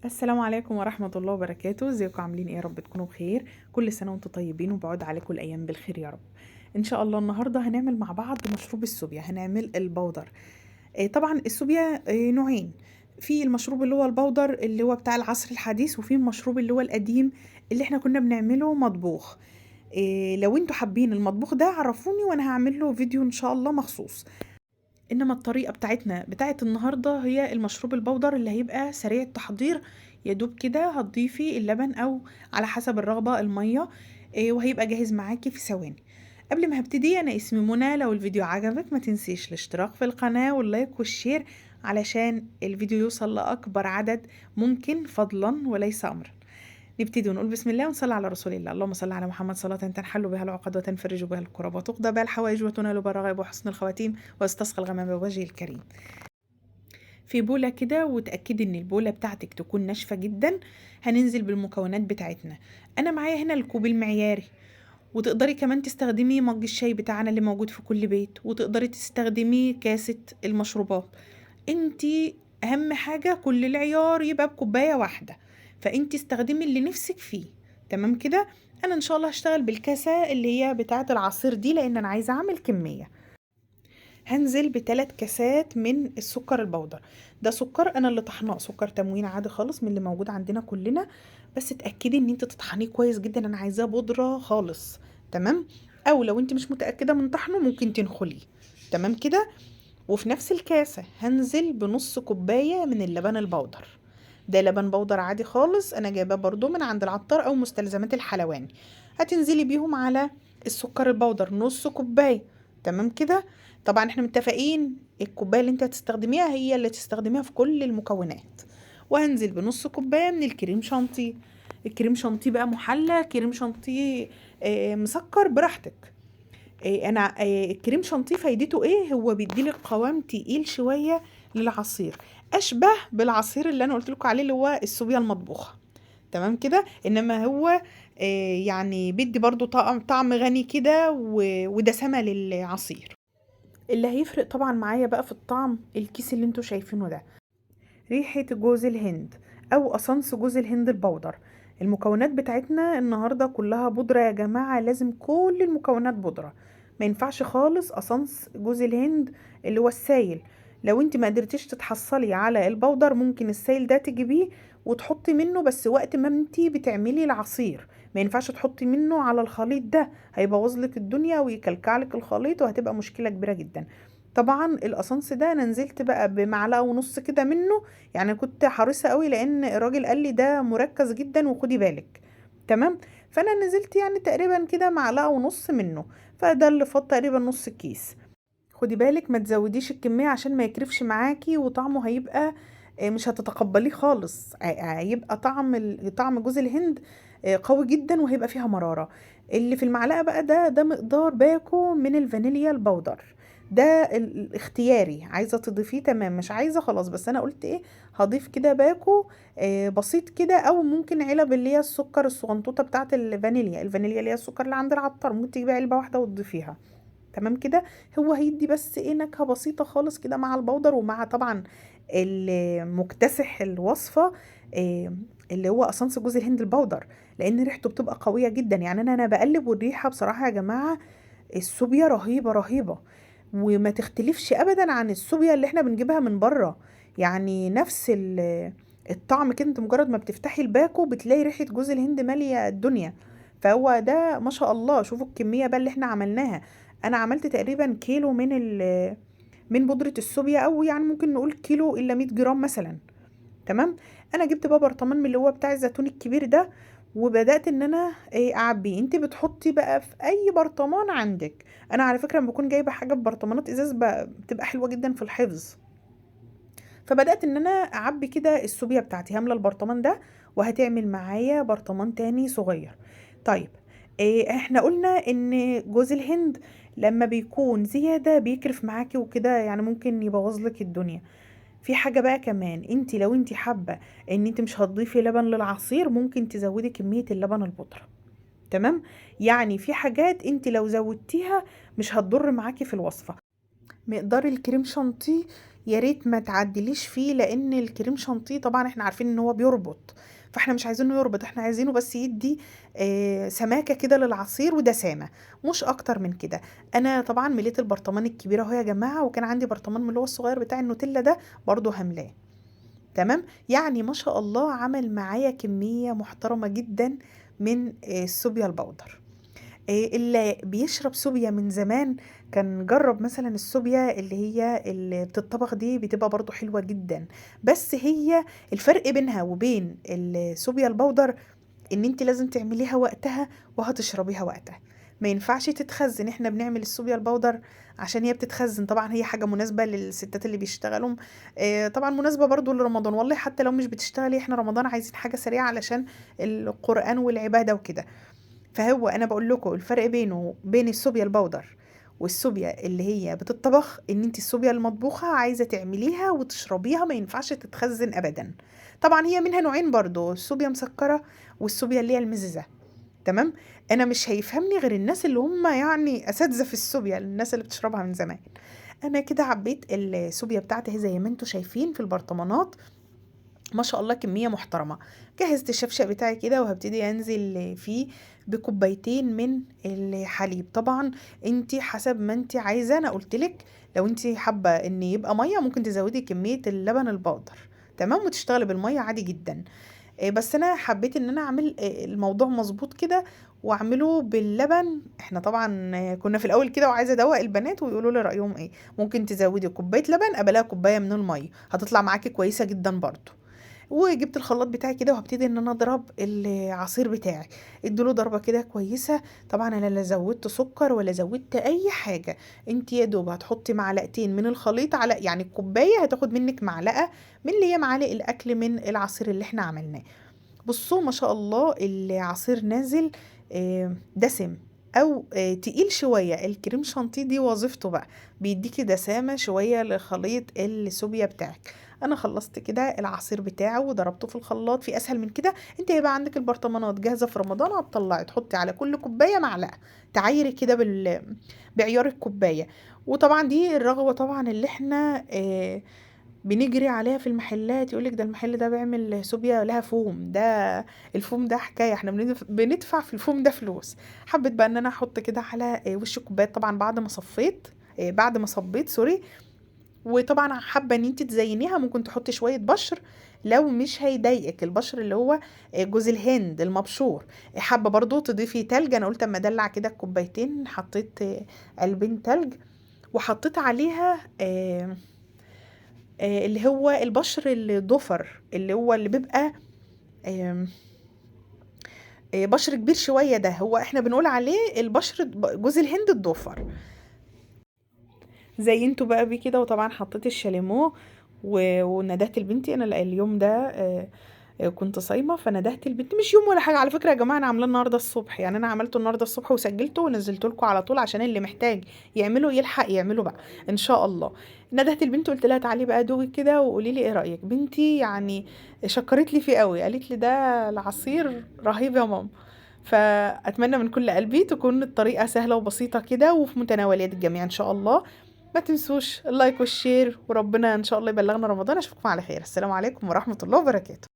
السلام عليكم ورحمة الله وبركاته. ازيكم عاملين ايه؟ يا رب تكونوا بخير. كل سنة وانتم طيبين وبعود عليكم الأيام بالخير يا رب. ان شاء الله النهاردة هنعمل مع بعض مشروب السوبيا، هنعمل البودر. طبعا السوبيا نوعين. في المشروب اللي هو البودر اللي هو بتاع العصر الحديث، وفي المشروب اللي هو القديم اللي احنا كنا بنعمله مطبوخ. لو انتوا حابين المطبوخ ده عرفوني وانا هعمل له فيديو ان شاء الله مخصوص. انما الطريقه بتاعت النهارده هي المشروب البودر اللي هيبقى سريع التحضير. يا دوب كده هتضيفي اللبن او على حسب الرغبه الميه، وهيبقى جاهز معاكي في ثواني. قبل ما هبتدي، انا اسمي منى. لو الفيديو عجبك ما تنسيش الاشتراك في القناه واللايك والشير علشان الفيديو يوصل لاكبر عدد ممكن، فضلا وليس امرا. نبتدي ونقول بسم الله ونصلي على رسول الله. اللهم صل على محمد صلاة تنحل بها العقد وتنفرج بها الكرب وتقضى بها الحوائج وتنال بها الرغائب وحسن الخواتيم واستسقى الغمام بوجهه الكريم. في بولة كده، وتأكدي ان البولة بتاعتك تكون ناشفة جدا. هننزل بالمكونات بتاعتنا. انا معايا هنا الكوب المعياري، وتقدري كمان تستخدمي مج الشاي بتاعنا اللي موجود في كل بيت، وتقدري تستخدمي كاسة المشروبات. انتي اهم حاجة كل العيار يبقى بكوباية واحدة، فانتي استخدمي اللي نفسك فيه. تمام كده. انا ان شاء الله هشتغل بالكاسة اللي هي بتاعة العصير دي لان انا عايزة اعمل كمية. هنزل ب3 كاسات من السكر البودر. ده سكر انا اللي طحناه، سكر تموين عادي خالص من اللي موجود عندنا كلنا. بس اتاكدي ان انت تطحنيه كويس جدا، انا عايزاه بودره خالص. تمام. او لو انت مش متاكده من طحنه ممكن تنخليه. تمام كده. وفي نفس الكاسه هنزل بنص كوبايه من اللبن البودر. ده لبن بودر عادي خالص، انا جايباه برضو من عند العطار او مستلزمات الحلواني. هتنزلي بيهم على السكر البودر نص كوبايه. تمام كده. طبعا احنا متفقين الكوبايه اللي انت هتستخدميها هي اللي تستخدميها في كل المكونات. وهنزل بنص كوبايه من الكريم شانتيه. الكريم شانتيه بقى محلى، كريم شانتيه مسكر براحتك. انا الكريم شانتيه فايدته ايه؟ هو بيديلك قوام تقيل شويه للعصير، اشبه بالعصير اللي انا قلت لكم عليه اللي هو السوبيا المطبوخه. تمام كده. انما هو يعني بيدي برضو طعم غني كده ودسمه للعصير. اللي هيفرق طبعا معايا بقى في الطعم الكيس اللي انتوا شايفينه ده، ريحة جوز الهند او اسانس جوز الهند البودر. المكونات بتاعتنا النهاردة كلها بودرة يا جماعة، لازم كل المكونات بودرة. ما ينفعش خالص اسانس جوز الهند اللي هو السايل. لو انت ما قدرتيش تتحصلي على البودر ممكن السايل ده تجيبيه وتحطي منه، بس وقت ما انت بتعملي العصير. ما ينفعش تحطي منه على الخليط ده، هيبوظ لك الدنيا ويكلكع لك الخليط وهتبقى مشكلة كبيرة جدا. طبعا الاسانس ده انا نزلت بقى بمعلقه ونص كده منه. يعني كنت حريصة قوي لان الراجل قال لي ده مركز جدا وخدي بالك. تمام. فانا نزلت يعني تقريبا كده معلقة ونص منه، فده اللي فاض تقريبا نص الكيس. خدي بالك ما تزوديش الكمية عشان ما يكرفش معاكي وطعمه هيبقى مش هتتقبليه خالص. هيبقى طعم جوز الهند قوي جدا وهيبقى فيها مرارة. اللي في المعلقة بقى ده مقدار باكو من الفانيليا البودر. ده الاختياري، عايزة تضيفيه تمام، مش عايزة خلاص. بس انا قلت ايه، هضيف كده باكو بسيط كده. او ممكن علب اللي هي السكر الصغنطوطة بتاعت الفانيليا اللي هي السكر اللي عند العطار، ممكن تجيبي علبة واحدة وتضيفيها. تمام كده. هو هيدي بس ايه نكهة بسيطة خالص كده مع البودر ومع طبعا مكتسح الوصفة اللي هو اسانس جوز الهند البودر، لان ريحته بتبقى قوية جدا. يعني انا بقلب والريحة بصراحة يا جماعة السوبيا رهيبة رهيبة، وما تختلفش ابدا عن السوبيا اللي احنا بنجيبها من بره. يعني نفس الطعم كده. انت مجرد ما بتفتحي الباكو بتلاقي ريحة جوز الهند مالية الدنيا. فهو ده ما شاء الله. شوفوا الكمية بقى اللي احنا عملناها. انا عملت تقريبا كيلو من بودرة الصوبيا، او يعني ممكن نقول كيلو الا 100 جرام مثلا. تمام. انا جبت بقى برطمان من اللي هو بتاع الزيتون الكبير ده، وبدات ان انا اعبيه. انت بتحطي بقى في اي برطمان عندك. انا على فكره لما بكون جايبه حاجه في برطمانات ازاز بتبقى حلوه جدا في الحفظ. فبدات ان انا اعبي كده السوبيا بتاعتي، هامله البرطمان ده وهتعمل معايا برطمان تاني صغير. طيب. احنا قلنا ان جوز الهند لما بيكون زياده بيكرف معاكي وكده، يعني ممكن يبوظ لك الدنيا. في حاجة بقى كمان، انت لو انت حابة ان انت مش هتضيفي لبن للعصير ممكن تزودي كمية اللبن البودرة. تمام. يعني في حاجات انت لو زودتيها مش هتضر معاكي في الوصفة. مقدار الكريم شانتيه يا ريت ما تعدليش فيه، لان الكريم شانتيه طبعا احنا عارفين ان هو بيربط، فاحنا مش عايزينه يربط، احنا عايزينه بس يدي سماكه كده للعصير ودسامه، مش اكتر من كده. انا طبعا مليت البرطمان الكبير اهو يا جماعه، وكان عندي برطمان من اللي هو الصغير بتاع النوتيلا ده برضو هملاه. تمام، يعني ما شاء الله عمل معايا كميه محترمه جدا من الصوبيا البودر. اللي بيشرب صوبيا من زمان كان جرب مثلا الصوبيا اللي هي اللي بتطبخ دي، بتبقى برضو حلوة جدا. بس هي الفرق بينها وبين الصوبيا البودر ان انت لازم تعمليها وقتها وهتشربيها وقتها، ما ينفعش تتخزن. احنا بنعمل الصوبيا البودر عشان هي بتتخزن، طبعا هي حاجة مناسبة للستات اللي بيشتغلوا، طبعا مناسبة برضو لرمضان، والله حتى لو مش بتشتغلي احنا رمضان عايزين حاجة سريعة علشان القرآن والعبادة وكده. فهو انا بقول لكم الفرق بينه بين الصوبيا البودر والصوبيا اللي هي بتطبخ، ان انت الصوبيا المطبوخه عايزه تعمليها وتشربيها، ما ينفعش تتخزن ابدا. طبعا هي منها نوعين برضو، الصوبيا مسكره والصوبيا اللي هي المززه. تمام. انا مش هيفهمني غير الناس اللي هم يعني اساتذه في الصوبيا، الناس اللي بتشربها من زمان. انا كده عبيت الصوبيا بتاعتي زي ما انتم شايفين في البرطمانات، ما شاء الله كمية محترمة. جهزت الشفشق بتاعي كده وهبتدي انزل فيه بكوبايتين من الحليب. طبعا انتي حسب ما انتي عايزة، انا قلتلك لو انتي حابة ان يبقى مية ممكن تزودي كمية اللبن البودر، تمام، وتشتغلي بالمية عادي جدا. بس انا حبيت ان انا اعمل الموضوع مظبوط كده واعمله باللبن. احنا طبعا كنا في الاول كده وعايزه ادوق البنات ويقولوا لي رايهم ايه، ممكن تزودي كوبايه لبن قبلها كوبايه من الميه، هتطلع معاكي كويسه جدا برضو. وجبت الخلاط بتاعي كده وهبتدي ان انا اضرب العصير بتاعي، اديله ضربه كده كويسه. طبعا انا لا زودت سكر ولا زودت اي حاجه، انت يا دوب هتحطي معلقتين من الخليط على يعني الكوبايه هتاخد منك معلقه من اللي هي معالق الاكل من العصير اللي احنا عملناه. بصوا ما شاء الله العصير نازل دسم او تقيل شويه. الكريم شانتيه دي وظيفته بقى بيديكي دسامه شويه لخليط السوبيا بتاعك. انا خلصت كده العصير بتاعه وضربته في الخلاط، في اسهل من كده؟ انت هيبقى عندك البرطمانات جاهزه في رمضان، هتطلعي تحطي على كل كوبايه معلقه، تعايري كده بعيار الكوبايه. وطبعا دي الرغوه طبعا اللي احنا بنجري عليها في المحلات، يقولك ده المحل ده بيعمل صوبيا لها فوم، ده الفوم ده حكايه، احنا بندفع في الفوم ده فلوس. حبيت بقى ان انا احط كده على وش الكوبايه طبعا بعد ما صفيت، بعد ما صبيت سوري. وطبعا حابه ان انت تزينيها ممكن تحطي شويه بشر لو مش هيضايقك البشر اللي هو جوز الهند المبشور. حابه برضو تضيفي تلج، انا قلت اما ادلع كده الكوبايتين حطيت قلبين تلج، وحطيت عليها اللي هو البشر الضفر اللي هو اللي بيبقى آم، بشر كبير شوية، ده هو احنا بنقول عليه البشر جوز الهند الضفر. زينته بقى بيه كده، وطبعا حطيت الشاليمو وندهت لبنتي. انا اليوم ده كنت صايمه، فندهت البنت، مش يوم ولا حاجه على فكره يا جماعه، انا عاملاه النهارده الصبح، يعني انا عملته النهارده الصبح وسجلته ونزلته لكم على طول عشان اللي محتاج يعمله يلحق يعمله بقى ان شاء الله. ندهت البنت قلت لها تعالي بقى دوقي كده وقولي لي ايه رايك. بنتي يعني شكرت لي فيه قوي، قالت لي ده العصير رهيب يا ماما. فاتمنى من كل قلبي تكون الطريقه سهله وبسيطه كده وفي متناول يد الجميع ان شاء الله. ما تنسوش اللايك والشير، وربنا ان شاء الله يبلغنا رمضان. اشوفكم على خير، السلام عليكم ورحمة الله وبركاته.